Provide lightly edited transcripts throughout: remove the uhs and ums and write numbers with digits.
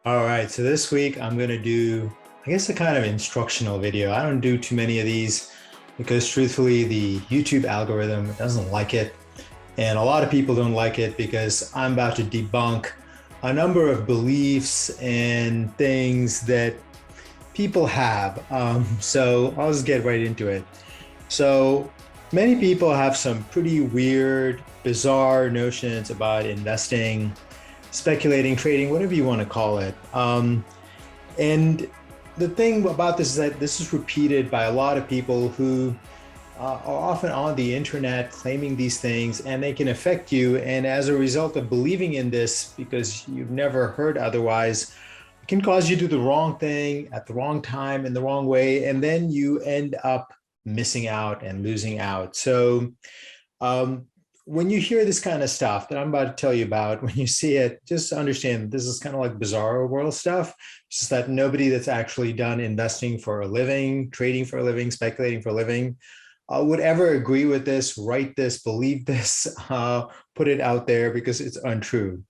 All right, so this week I'm going to do, I guess, a kind of instructional video. I don't do too many of these because truthfully, the YouTube algorithm doesn't like it. And a lot of people don't like it because I'm about to debunk a number of beliefs and things that people have. So I'll just get right into it. So many people have some pretty weird, bizarre notions about investing, speculating, trading, whatever you want to call it. And the thing about this is that this is repeated by a lot of people who are often on the internet claiming these things, and they can affect you. And as a result of believing in this, because you've never heard otherwise, it can cause you to do the wrong thing at the wrong time in the wrong way. And then you end up missing out and losing out. So um, when you hear this kind of stuff that I'm about to tell you about, when you see it, just understand this is kind of like bizarro world stuff. It's just that nobody that's actually done investing for a living, trading for a living, speculating for a living, would ever agree with this, write this, believe this, put it out there because it's untrue.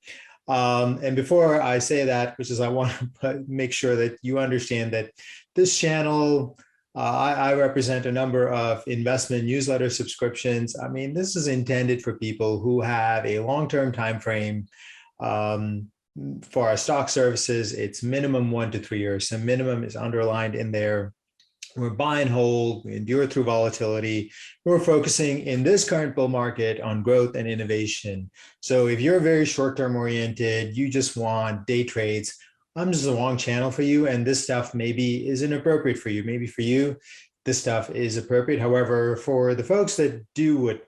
And before I say that, which is I want to make sure that you understand that this channel, I represent a number of investment newsletter subscriptions. I mean, this is intended for people who have a long-term time frame. Um, for our stock services, it's minimum 1 to 3 years. So minimum is underlined in there. We're buy and hold, we endure through volatility. We're focusing in this current bull market on growth and innovation. So if you're very short-term oriented, you just want day trades, I'm just the wrong channel for you. And this stuff maybe isn't appropriate for you. Maybe for you, this stuff is appropriate. However, for the folks that do it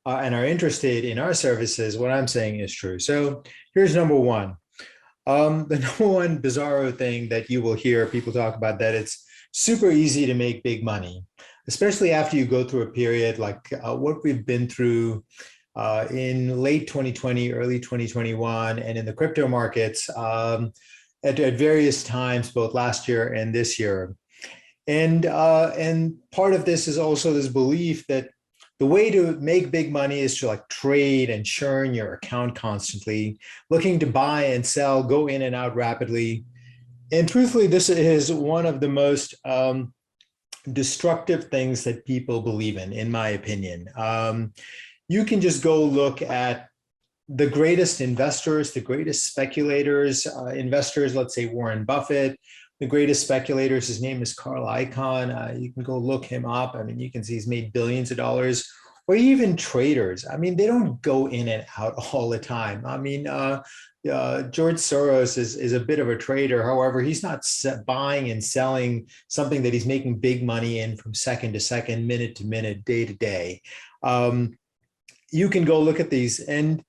and are interested in our services, what I'm saying is true. So here's number one. The number one bizarro thing that you will hear people talk about, that it's super easy to make big money, especially after you go through a period like what we've been through in late 2020, early 2021, and in the crypto markets at various times, both last year and this year. And part of this is also this belief that the way to make big money is to like trade and churn your account constantly, looking to buy and sell, go in and out rapidly. And truthfully, this is one of the most destructive things that people believe in my opinion. You can just go look at the greatest investors, the greatest speculators, investors, let's say Warren Buffett, the greatest speculators, his name is Carl Icahn. You can go look him up. I mean, you can see he's made billions of dollars. Or even traders. I mean, they don't go in and out all the time. I mean, George Soros is a bit of a trader. However, he's not buying and selling something that he's making big money in from second to second, minute to minute, day to day. You can go look at these, and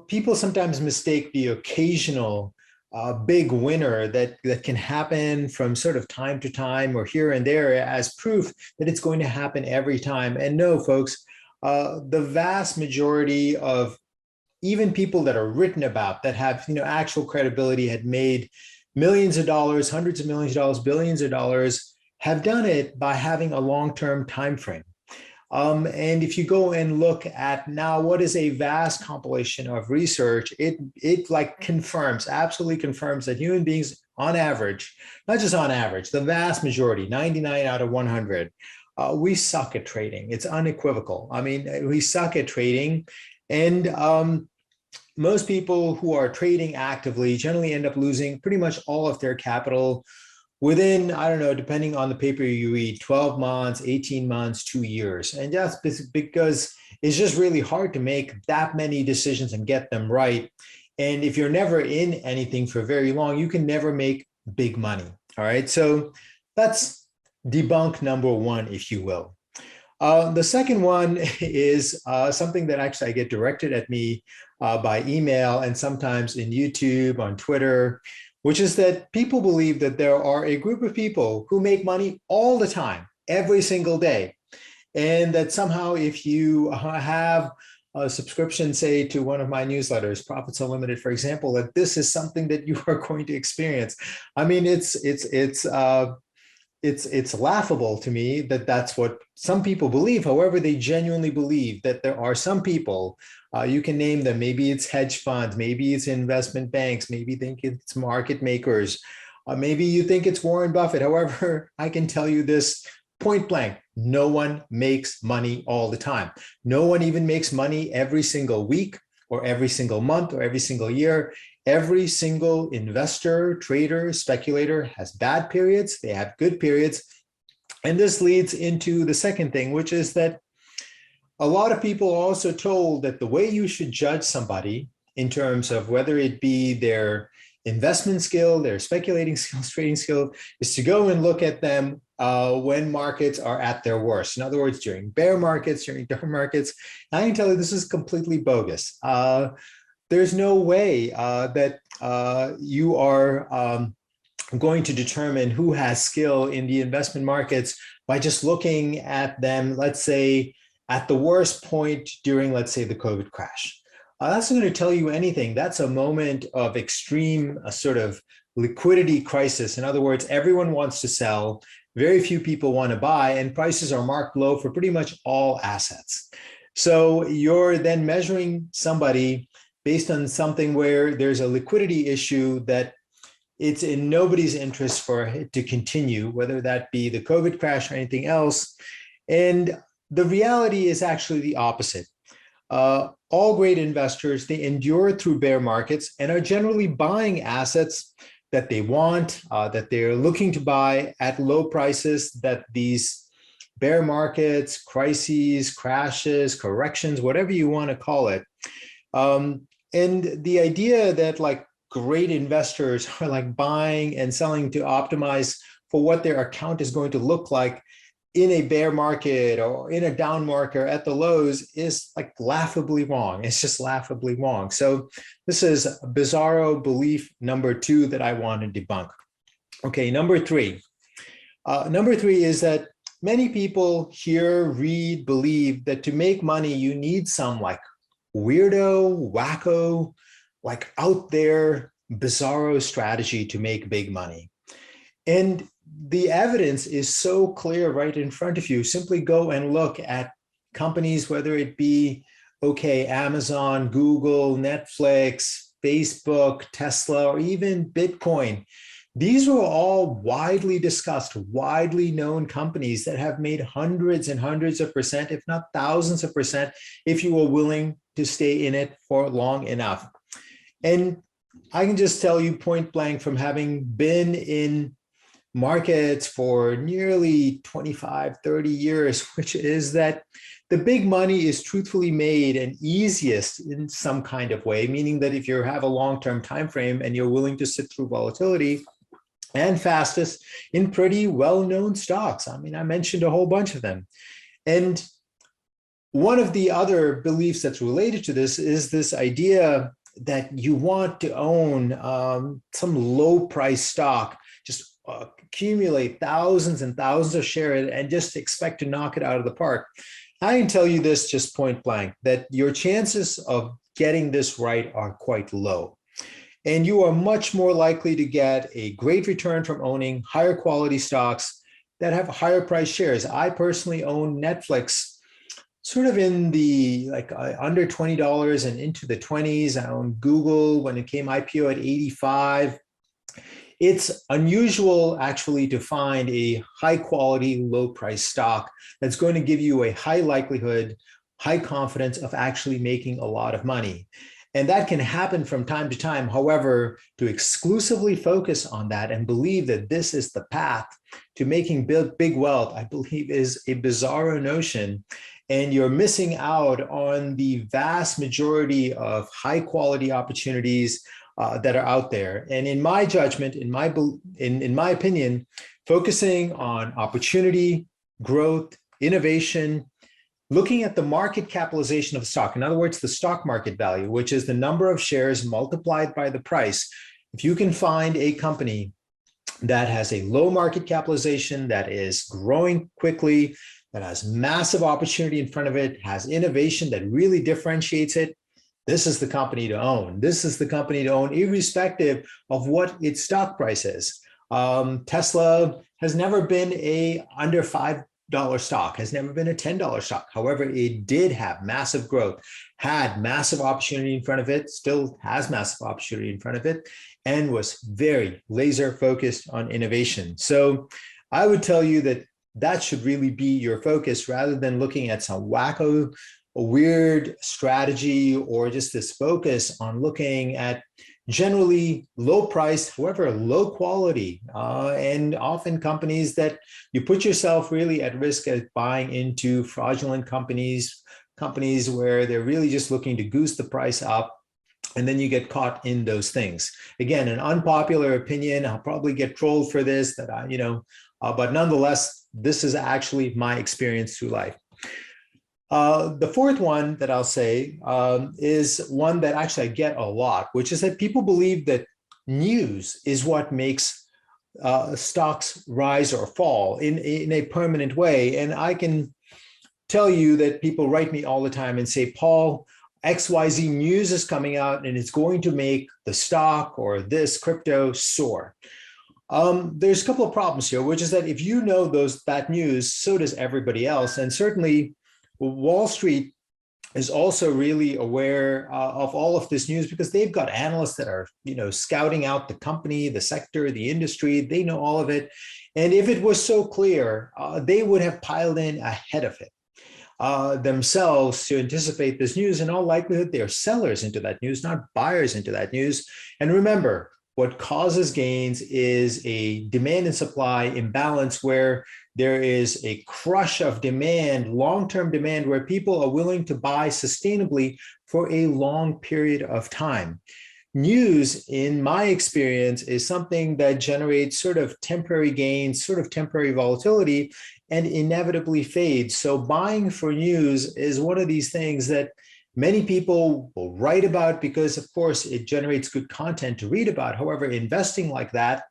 people sometimes mistake the occasional big winner that can happen from sort of time to time or here and there as proof that it's going to happen every time. And no, folks, the vast majority of even people that are written about that have actual credibility, had made millions of dollars, hundreds of millions of dollars, billions of dollars, have done it by having a long-term time frame. And if you go and look at now what is a vast compilation of research, it like confirms, absolutely confirms that human beings on average, not just on average, the vast majority, 99 out of 100, we suck at trading. It's unequivocal. I mean, we suck at trading. And most people who are trading actively generally end up losing pretty much all of their capital within, I don't know, depending on the paper you read, 12 months, 18 months, 2 years. And that's because it's just really hard to make that many decisions and get them right. And if you're never in anything for very long, you can never make big money. All right. So that's debunk number one, if you will. The second one is something that actually I get directed at me by email and sometimes in YouTube, on Twitter, which is that people believe that there are a group of people who make money all the time, every single day. And that somehow if you have a subscription, say, to one of my newsletters, Profits Unlimited, for example, that this is something that you are going to experience. I mean, it's it's laughable to me that that's what some people believe. However, they genuinely believe that there are some people, you can name them, maybe it's hedge funds, maybe it's investment banks, maybe think it's market makers, maybe you think it's Warren Buffett. However, I can tell you this point blank, no one makes money all the time. No one even makes money every single week or every single month or every single year. Every single investor, trader, speculator has bad periods, they have good periods. And this leads into the second thing, which is that a lot of people are also told that the way you should judge somebody in terms of whether it be their investment skill, their speculating skills, trading skill, is to go and look at them when markets are at their worst. In other words, during bear markets, during down markets. I can tell you this is completely bogus. There's no way that you are going to determine who has skill in the investment markets by just looking at them, let's say, at the worst point during, let's say, the COVID crash. That's not going to tell you anything. That's a moment of extreme sort of liquidity crisis. In other words, everyone wants to sell, very few people want to buy, and prices are marked low for pretty much all assets. So you're then measuring somebody based on something where there's a liquidity issue that it's in nobody's interest for it to continue, whether that be the COVID crash or anything else. And the reality is actually the opposite. All great investors, they endure through bear markets and are generally buying assets that they want, that they're looking to buy at low prices, that these bear markets, crises, crashes, corrections, whatever you want to call it. And the idea that like great investors are like buying and selling to optimize for what their account is going to look like in a bear market or in a down market at the lows is like laughably wrong. It's just laughably wrong. So this is bizarro belief number 2 that I want to debunk. Okay, number 3. Number 3 is that many people hear, read, believe that to make money, you need some like weirdo, wacko, like out there, bizarro strategy to make big money. And the evidence is so clear right in front of you. Simply go and look at companies, whether it be, okay, Amazon, Google, Netflix, Facebook, Tesla, or even Bitcoin. These were all widely discussed, widely known companies that have made hundreds and hundreds of percent, if not thousands of percent, if you were willing to stay in it for long enough. And I can just tell you point blank from having been in markets for nearly 25, 30 years, which is that the big money is truthfully made and easiest in some kind of way, meaning that if you have a long-term time frame and you're willing to sit through volatility, and fastest in pretty well-known stocks. I mean, I mentioned a whole bunch of them. And one of the other beliefs that's related to this is this idea that you want to own some low-price stock, just accumulate thousands and thousands of shares and just expect to knock it out of the park. I can tell you this just point blank, that your chances of getting this right are quite low. And you are much more likely to get a great return from owning higher quality stocks that have higher price shares. I personally own Netflix sort of in the like under $20 and into the 20s. I own Google when it came IPO at 85. It's unusual actually to find a high quality, low price stock that's going to give you a high likelihood, high confidence of actually making a lot of money. And that can happen from time to time. However, to exclusively focus on that and believe that this is the path to making big wealth, I believe is a bizarro notion. And you're missing out on the vast majority of high quality opportunities that are out there. And in my judgment, in my opinion, focusing on opportunity, growth, innovation, looking at the market capitalization of the stock, in other words, the stock market value, which is the number of shares multiplied by the price. If you can find a company that has a low market capitalization, that is growing quickly, that has massive opportunity in front of it, has innovation that really differentiates it, this is the company to own. This is the company to own, irrespective of what its stock price is. Tesla has never been a under $5 stock, has never been a $10 stock. However, it did have massive growth, had massive opportunity in front of it, still has massive opportunity in front of it, and was very laser focused on innovation. So I would tell you that that should really be your focus rather than looking at some wacko, weird strategy or just this focus on looking at generally low priced, however, low quality, and often companies that you put yourself really at risk of buying into fraudulent companies, companies where they're really just looking to goose the price up. And then you get caught in those things. Again, an unpopular opinion. I'll probably get trolled for this, that but nonetheless, this is actually my experience through life. The fourth one that I'll say is one that actually I get a lot, which is that people believe that news is what makes stocks rise or fall in a permanent way. And I can tell you that people write me all the time and say, Paul, XYZ news is coming out and it's going to make the stock or this crypto soar. There's a couple of problems here, which is that if you know that news, so does everybody else. And certainly Wall Street is also really aware of all of this news because they've got analysts that are, scouting out the company, the sector, the industry. They know all of it. And if it was so clear, they would have piled in ahead of it themselves to anticipate this news. In all likelihood, they are sellers into that news, not buyers into that news. And remember, what causes gains is a demand and supply imbalance where there is a crush of demand, long-term demand, where people are willing to buy sustainably for a long period of time. News, in my experience, is something that generates sort of temporary gains, sort of temporary volatility, and inevitably fades. So buying for news is one of these things that many people will write about because, of course, it generates good content to read about. However, investing like that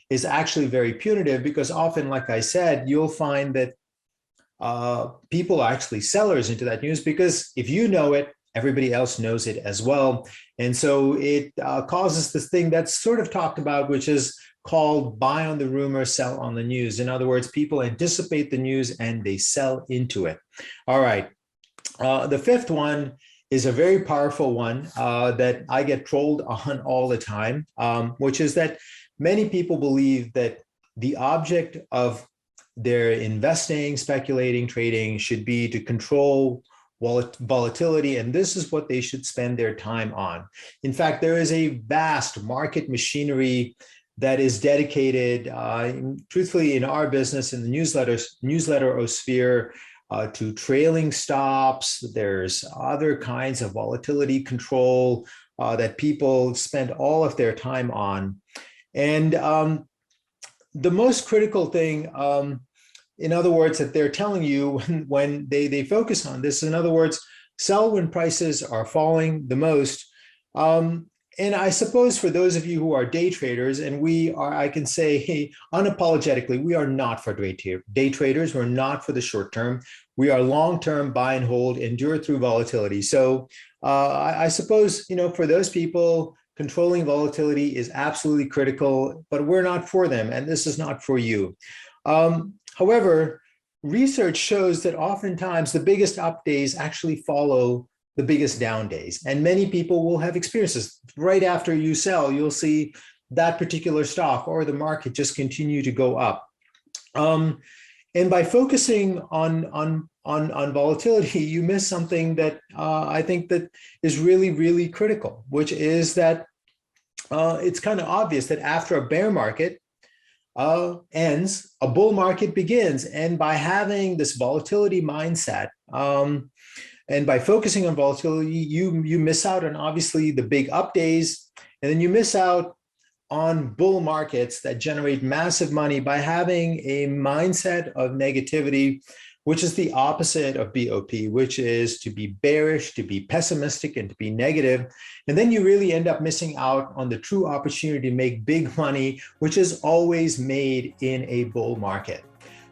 is actually very punitive because often, like I said, you'll find that people are actually sellers into that news because if you know it, everybody else knows it as well. And so it causes this thing that's sort of talked about, which is called buy on the rumor, sell on the news. In other words, people anticipate the news and they sell into it. All right. The fifth one is a very powerful one that I get trolled on all the time, which is that many people believe that the object of their investing, speculating, trading should be to control volatility, and this is what they should spend their time on. In fact, there is a vast market machinery that is dedicated, truthfully, in our business, in the newsletter sphere, to trailing stops. There's other kinds of volatility control that people spend all of their time on. And the most critical thing, in other words, that they're telling you when they focus on this, in other words, sell when prices are falling the most. And I suppose for those of you who are day traders, and we are, I can say, hey, unapologetically, we are not for day traders. We're not for the short term. We are long-term, buy and hold, endure through volatility. So I suppose, for those people, controlling volatility is absolutely critical, but we're not for them, and this is not for you. However, research shows that oftentimes the biggest up days actually follow the biggest down days. And many people will have experiences. Right after you sell, you'll see that particular stock or the market just continue to go up. And by focusing on volatility, you miss something that I think that is really, really critical, which is that it's kind of obvious that after a bear market ends, a bull market begins. And by having this volatility mindset, and by focusing on volatility, you miss out on obviously the big up days, and then you miss out on bull markets that generate massive money by having a mindset of negativity, which is the opposite of BOP, which is to be bearish, to be pessimistic, and to be negative. And then you really end up missing out on the true opportunity to make big money, which is always made in a bull market.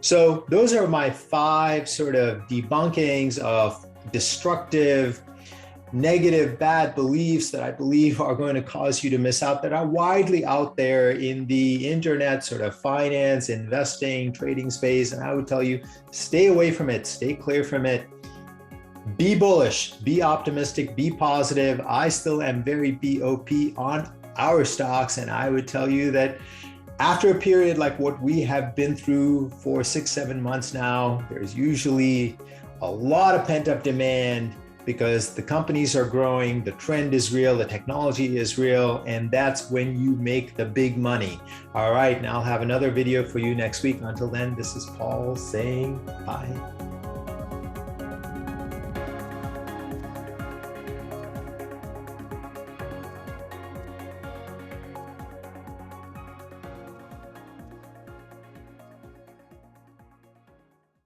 So those are my 5 sort of debunkings of destructive negative, bad beliefs that I believe are going to cause you to miss out that are widely out there in the internet sort of finance, investing, trading space. And I would tell you, stay away from it, stay clear from it. Be bullish, be optimistic, be positive. I still am very BOP on our stocks. And I would tell you that after a period like what we have been through for 6-7 months now, there's usually a lot of pent-up demand because the companies are growing, the trend is real, the technology is real, and that's when you make the big money. All right, now I'll have another video for you next week. Until then, this is Paul saying bye.